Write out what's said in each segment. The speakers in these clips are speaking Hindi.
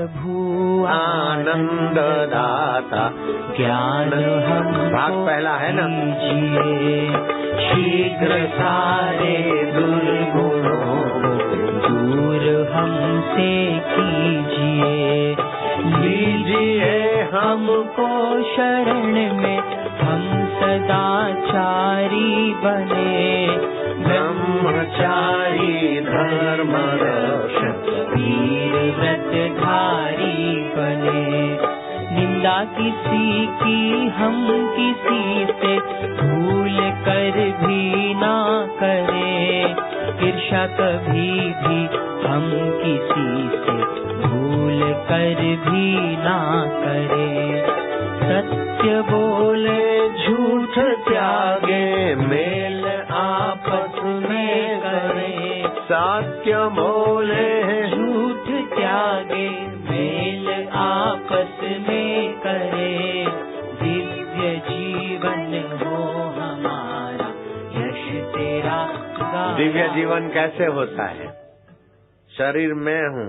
प्रभु आनंद दाता, ज्ञान हम भाग पहला है ना, शीघ्र सारे दुर्गुणों दूर हमसे कीजिए। लीजिए हमको शरण में, हम सदाचारी बने, ब्रह्मचारी धर्म रक्षक वीर व्रतधारी बने। निंदा किसी की हम किसी से भूल कर भी ना करें, ईर्ष्या कभी भी हम किसी से भूल कर भी ना करें। सत्य बोले झूठ त्यागे, मेल आपस में करें। सत्य बोले झूठ त्यागे, मेल आपस में करें। दिव्य जीवन हो हमारा, यश तेरा गाया। दिव्य जीवन कैसे होता है? शरीर मैं हूँ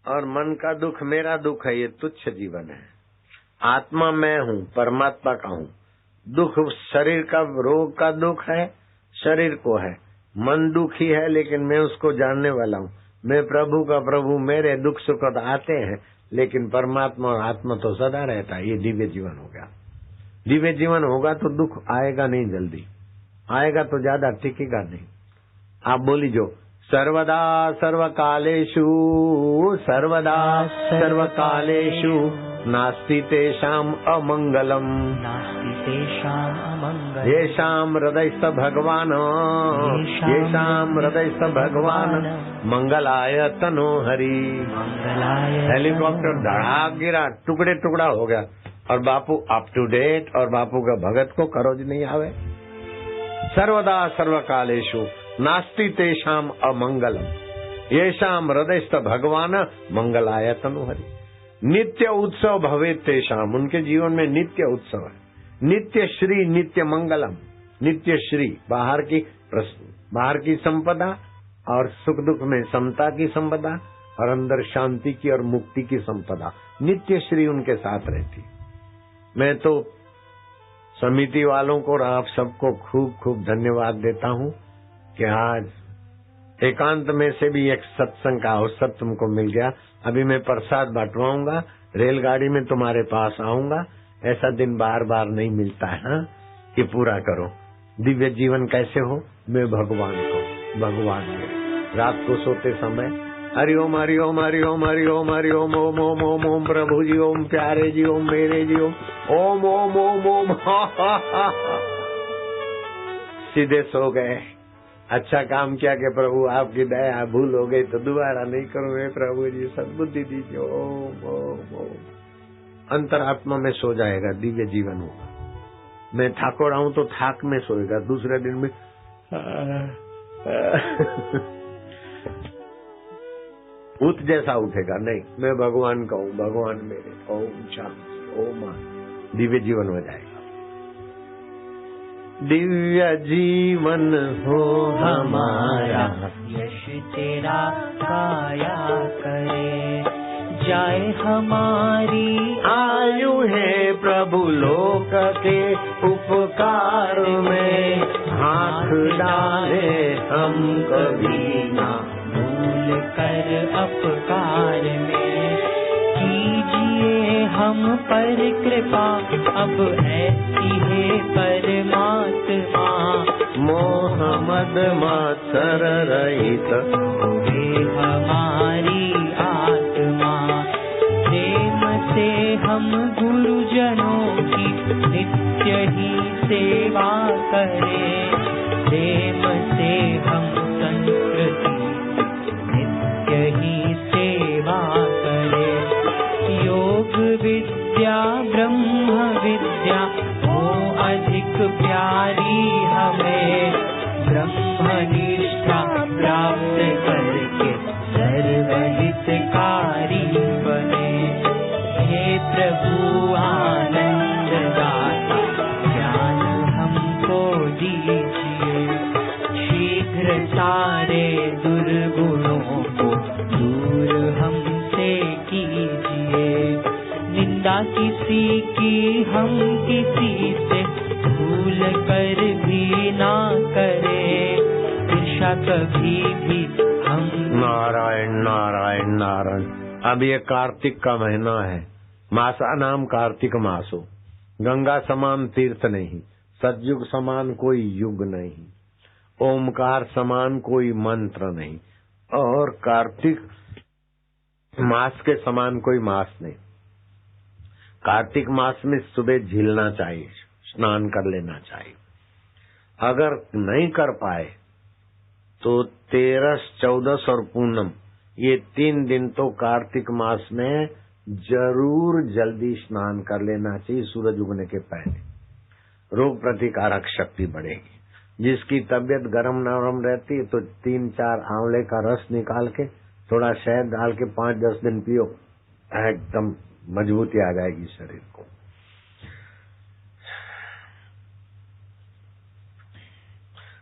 और मन का दुख मेरा दुख है, ये तुच्छ जीवन है। आत्मा मैं हूँ, परमात्मा का हूँ। दुख शरीर का, रोग का दुख है, शरीर को है। मन दुखी है लेकिन मैं उसको जानने वाला हूँ। मैं प्रभु का प्रभु, मेरे दुख सुख आते हैं लेकिन परमात्मा और आत्मा तो सदा रहता है। ये दिव्य जीवन हो गया। दिव्य जीवन होगा तो दुख आएगा नहीं, जल्दी आएगा तो ज्यादा टिकेगा नहीं। आप बोली जो सर्वदा सर्वकालेषु, सर्वदा सर्वकालेषु नास्ति तेषाम् अमंगलम्, नास्ति तेषाम् अमंगलम्। येषाम् हृदयस्थ भगवान्, येषाम् हृदयस्थ भगवान् मंगलाय तनो हरि। हेलीकॉप्टर धड़ाक गिरा, टुकड़े टुकड़ा हो गया और बापू अप टू डेट, और बापू का भगत को करोज नहीं आवे। सर्वदा सर्वकालेषु नास्ति तेषाम् अमंगलम्, येषाम् हृदयस्थ भगवान् मंगलाय तनो हरि। नित्य उत्सव भवेत् तेषाम्, उनके जीवन में नित्य उत्सव है। नित्य श्री नित्य मंगलम, नित्य श्री बाहर की संपदा और सुख दुख में समता की संपदा, और अंदर शांति की और मुक्ति की संपदा। नित्य श्री उनके साथ रहती। मैं तो समिति वालों को और आप सबको खूब खूब धन्यवाद देता हूँ कि आज एकांत में से भी एक सत्संग का अवसर तुमको मिल गया। अभी मैं प्रसाद बंटवाऊंगा, रेलगाड़ी में तुम्हारे पास आऊंगा। ऐसा दिन बार बार नहीं मिलता है, हाँ? कि पूरा करो। दिव्य जीवन कैसे हो? मैं भगवान को, भगवान में रात को सोते समय हरिओम हरिओम हरिओम हरिओम हरिओम ओम ओम ओम ओम प्रभु जी ओम, प्यारे जी ओम, मेरे जी ओम, ओम ओम ओम ओम। सीधे सो गए। अच्छा काम किया कि प्रभु आपकी दया, भूल हो गई तो दोबारा नहीं करूंगे। प्रभु जी सद्बुद्धि दीजिए। ओम ओम ओम। अंतरात्मा में सो जाएगा, दिव्य जीवन होगा। मैं ठाकुर हूं तो थाक में सोएगा, दूसरे दिन में उठ जैसा उठेगा नहीं। मैं भगवान का हूँ, भगवान मेरे। ओम शांति, ओम। दिव्य जीवन हो जाएगा। दिव्य जीवन हो हमारा, यश तेरा गाया करे। जाए हमारी आयु है प्रभु लोक के उपकार में, हाथ डाले हम कभी ना भूल कर अपकार में। कीजिए हम पर कृपा, अब ऐसी है परमात्मा। मोह मद मत्सर रहित हे हमारी आत्मा। प्रेम से हम गुरुजनों की नित्य ही सेवा करें। प्रेम से हम संस्कृति नित्य ही सेवा करें। योग विद्या ब्रह्म विद्या हो अधिक प्यारी हमें। ब्रह्म निष्ठा प्राप्त करके सर्वहितकारी बने। हे प्रभु आनंद दाता, ज्ञान हमको दीजिए। किसी की हम किसी से भूल कर भी ना करे, ईर्षा कभी भी हम। नारायण नारायण नारायण। अब ये कार्तिक का महीना है, मासा नाम कार्तिक मासो। गंगा समान तीर्थ नहीं, सतयुग समान कोई युग नहीं, ओमकार समान कोई मंत्र नहीं, और कार्तिक मास के समान कोई मास नहीं। कार्तिक मास में सुबह झीलना चाहिए, स्नान कर लेना चाहिए। अगर नहीं कर पाए तो 13, 14 और पूनम, ये 3 दिन तो कार्तिक मास में जरूर जल्दी स्नान कर लेना चाहिए, सूरज उगने के पहले। रोग प्रतिकारक शक्ति बढ़ेगी। जिसकी तबीयत गरम नरम रहती है तो 3-4 आंवले का रस निकाल के थोड़ा शहद डाल के 5-10 दिन पियो, एकदम मजबूती आ जाएगी शरीर को।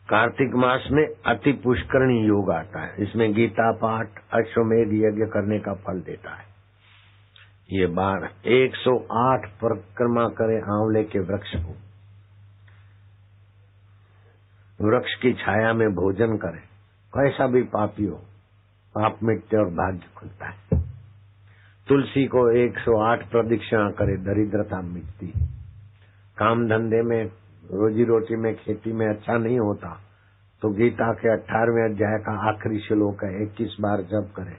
कार्तिक मास में अति पुष्करणी योग आता है। इसमें गीता पाठ, अश्वमेध यज्ञ करने का फल देता है। ये बार 108 परिक्रमा करे आंवले के वृक्ष को, वृक्ष की छाया में भोजन करे, कैसा भी पापी हो पाप मिटते और भाग्य खुलता है। तुलसी को 108 प्रदक्षिणा करे, दरिद्रता मिटती। काम धंधे में, रोजी रोटी में, खेती में अच्छा नहीं होता तो गीता के 18वें अध्याय का आखिरी श्लोक है, 21 बार जप करे,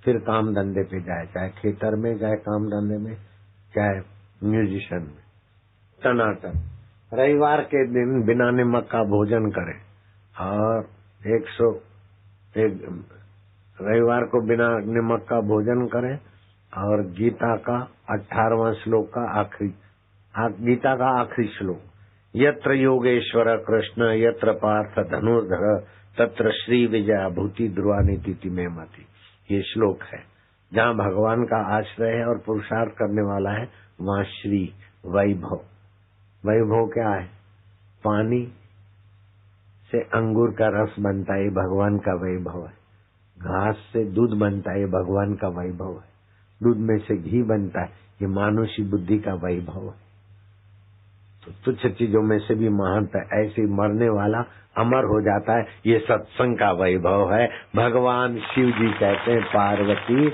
फिर काम धंधे पे जाए, चाहे खेतर में, चाहे काम धंधे में, चाहे म्यूजिशियन में। टनाटन रविवार के दिन बिना नमक का भोजन करे, और 101 रविवार को बिना नमक का भोजन करे, और गीता का 18वां श्लोक का गीता का आखिरी श्लोक, यत्र योगेश्वर कृष्ण यत्र पार्थ धनुर्धर तत्र श्री विजया भूति ध्रुवानीति में मति। ये श्लोक है। जहाँ भगवान का आश्रय है और पुरुषार्थ करने वाला है, वहाँ श्री वैभव। वैभव क्या है? पानी से अंगूर का रस बनता है, भगवान का वैभव है। घास से दूध बनता है, भगवान का वैभव है। दूध में से घी बनता है, ये मानुषी बुद्धि का वैभव है। तो तुच्छ चीजों में से भी महानता है। ऐसे मरने वाला अमर हो जाता है, ये सत्संग का वैभव है। भगवान शिव जी कहते हैं, पार्वती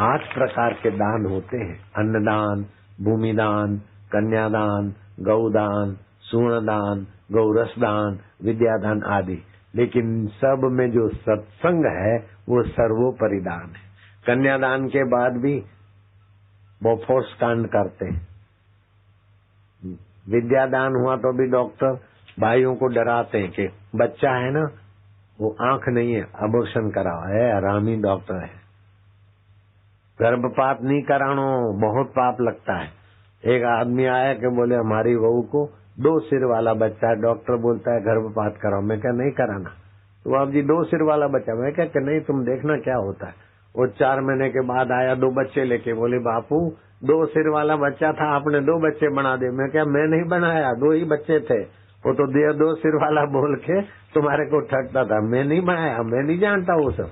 8 प्रकार के दान होते हैं, अन्नदान, भूमिदान, कन्यादान, गौदान, सुवर्णदान, गौरसदान, विद्यादान आदि। लेकिन सब में जो सत्संग है वो सर्वोपरि दान है। कन्यादान के बाद भी वो फोर्स कांड करते हैं। विद्यादान हुआ तो भी डॉक्टर भाइयों को डराते हैं कि बच्चा है ना, वो आंख नहीं है, अबॉर्शन कराओ, है हरामी डॉक्टर है। गर्भपात नहीं करानो, बहुत पाप लगता है। एक आदमी आया कि बोले हमारी बहू को 2 सिर वाला बच्चा है, डॉक्टर बोलता है गर्भपात कराओ। मैं क्या नहीं कराना, तो आप जी 2 सिर वाला बच्चा। मैं क्या नहीं, तुम देखना क्या होता है। वो 4 महीने के बाद आया 2 बच्चे लेके, बोले बापू 2 सिर वाला बच्चा था, आपने 2 बच्चे बना दे। मैं क्या, मैं नहीं बनाया, 2 ही बच्चे थे। वो तो 2 सिर वाला बोल के तुम्हारे को ठगता था, मैं नहीं बनाया, मैं नहीं जानता वो सब।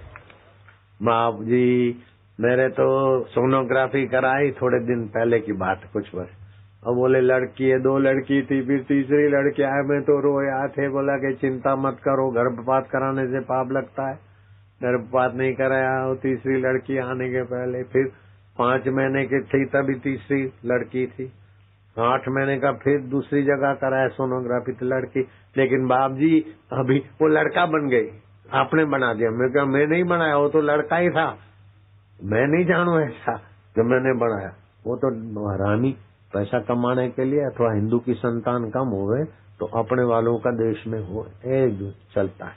बाप जी मेरे तो सोनोग्राफी कराई थोड़े दिन पहले की बात, कुछ वर्ष। और बोले लड़की है, 2 लड़की थी, फिर तीसरी लड़की आए, मैं तो रोया थे। बोला कि चिंता मत करो, गर्भपात कराने से पाप लगता है। गर्भपात नहीं कराया, वो तीसरी लड़की आने के पहले। फिर 5 महीने की थी तभी तीसरी लड़की थी। 8 महीने का फिर दूसरी जगह कराया सोनोग्राफी, तो लड़की। लेकिन बाप जी अभी वो लड़का बन गई, आपने बना दिया। मैं क्या, मैं नहीं बनाया, वो तो लड़का ही था। मैं नहीं जानू ऐसा जो मैंने बनाया। वो तो हरामी पैसा कमाने के लिए, अथवा हिंदू की संतान कम होवे तो अपने वालों का देश में हो, एक चलता है।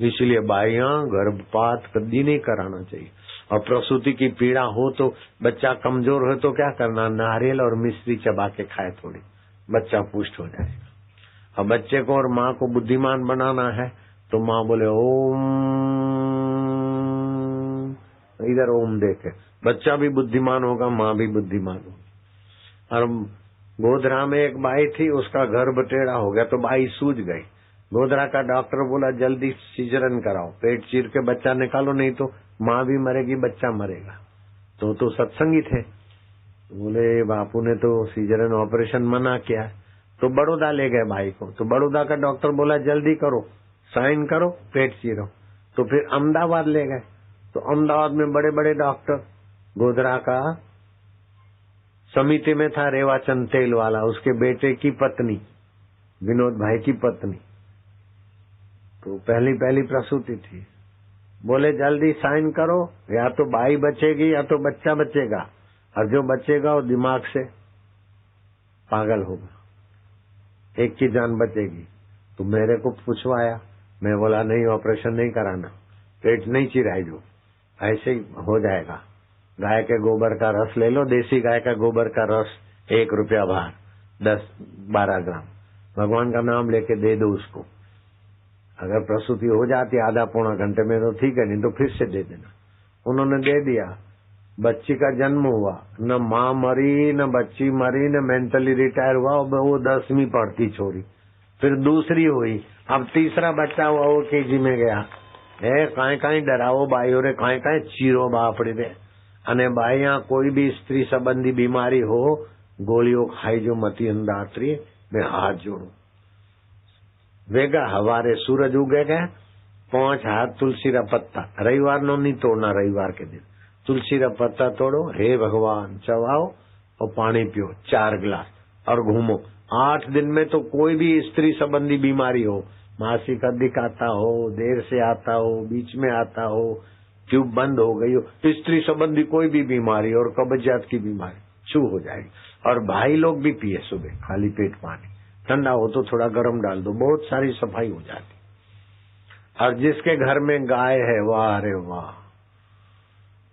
इसलिए बाइयां गर्भपात कभी नहीं कराना चाहिए। और प्रसूति की पीड़ा हो तो, बच्चा कमजोर हो तो क्या करना, नारियल और मिश्री चबा के खाए थोड़ी, बच्चा पुष्ट हो जाएगा। और बच्चे को और माँ को बुद्धिमान बनाना है तो माँ बोले ओम, इधर ओम देखे, बच्चा भी बुद्धिमान होगा, माँ भी बुद्धिमान होगी। और गोधरा में एक बाई थी, उसका गर्भ टेढ़ा हो गया तो बाई सूझ गई। गोधरा का डॉक्टर बोला जल्दी सीजरन कराओ, पेट चीर के बच्चा निकालो, नहीं तो माँ भी मरेगी, बच्चा मरेगा। तो सत्संगी थे, बोले बापू ने तो सीजरन ऑपरेशन मना किया। तो बड़ौदा ले गए भाई को। तो बड़ौदा का डॉक्टर बोला जल्दी करो, साइन करो, पेट चीरो। तो फिर अहमदाबाद ले गए। तो अहमदाबाद में बड़े बड़े डॉक्टर, गोधरा का समिति में था रेवाचंद तेल वाला, उसके बेटे की पत्नी, विनोद भाई की पत्नी। तो पहली प्रसूति थी। बोले जल्दी साइन करो, या तो बाई बचेगी या तो बच्चा बचेगा, और जो बचेगा वो दिमाग से पागल होगा, एक की जान बचेगी। तो मेरे को पूछवाया, मैं बोला नहीं, ऑपरेशन नहीं कराना, पेट नहीं चिराई, जो ऐसे ही हो जाएगा। गाय के गोबर का रस ले लो, देसी गाय का गोबर का रस, 1 रुपया भार, 10-12 ग्राम, भगवान का नाम लेके दे दो उसको। अगर प्रसूति हो जाती आधा पौना घंटे में तो ठीक है, नहीं तो फिर से दे देना। उन्होंने दे दिया। बच्ची का जन्म हुआ, न माँ मरी न बच्ची मरी, न मेंटली रिटायर हुआ, वो 10वीं पढ़ती छोरी। फिर दूसरी हुई, अब तीसरा बच्चा हुआ, वो केजी में गया। काई डरावो बाईओ रे, काई चीरो बापड़ी रे। अने बाईया कोई भी स्त्री संबंधी बीमारी हो, गोलियों खाई जो मती अंदातरी, मैं हाथ जोड़ू। वेगा हवारे सूरज उगे गए, 5 हाथ तुलसी रा पत्ता, रविवार नो नहीं तोड़ना, रविवार के दिन तुलसी रा पत्ता तोड़ो, हे भगवान चबाओ और पानी पियो 4 गिलास और घूमो। 8 दिन में तो कोई भी स्त्री संबंधी बीमारी हो, मासिक अधिक आता हो, देर से आता हो, बीच में आता हो, ट्यूब बंद हो गई हो, स्त्री संबंधी कोई भी बीमारी और कब्जियत की बीमारी छू हो जाएगी। और भाई लोग भी पिए सुबह खाली पेट पानी, ठंडा हो तो थोड़ा गर्म डाल दो, बहुत सारी सफाई हो जाती। और जिसके घर में गाय है, वाह अरे वाह,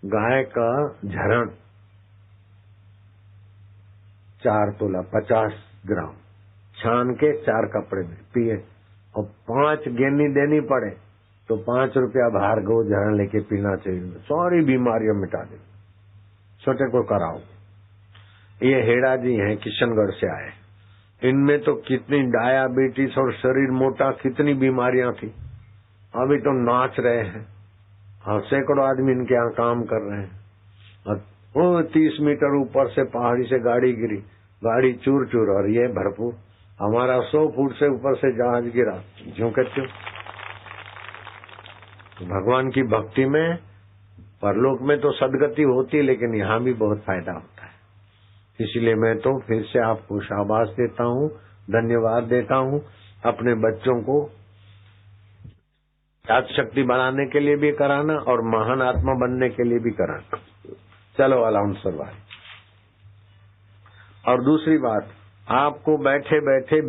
गाय का झरण 4 तोला 50 ग्राम छान के 4 कपड़े में पिए, और 5 गेनी देनी पड़े तो 5 रुपया भार्गव झरण लेके पीना चाहिए, सारी बीमारियां मिटा दे। छोटे को कराओ। ये हेड़ा जी हैं, किशनगढ़ से आए। इनमें तो कितनी डायबिटीज और शरीर मोटा, कितनी बीमारियां थी, अभी तो नाच रहे हैं। हाँ, सैकड़ों आदमी इनके यहाँ काम कर रहे हैं। और वो 30 मीटर ऊपर से पहाड़ी से गाड़ी गिरी, गाड़ी चूर चूर, और ये भरपूर। हमारा 100 फुट से ऊपर से जहाज गिरा, क्यों कहते हो। भगवान की भक्ति में परलोक में तो सदगति होती, लेकिन यहाँ भी बहुत फायदा होता है। इसलिए मैं तो फिर से आपको शाबाश देता हूँ, धन्यवाद देता हूँ। अपने बच्चों को याद शक्ति बढ़ाने के लिए भी कराना और महान आत्मा बनने के लिए भी कराना। चलो अलाउंस सरवाई। और दूसरी बात, आपको बैठे बैठे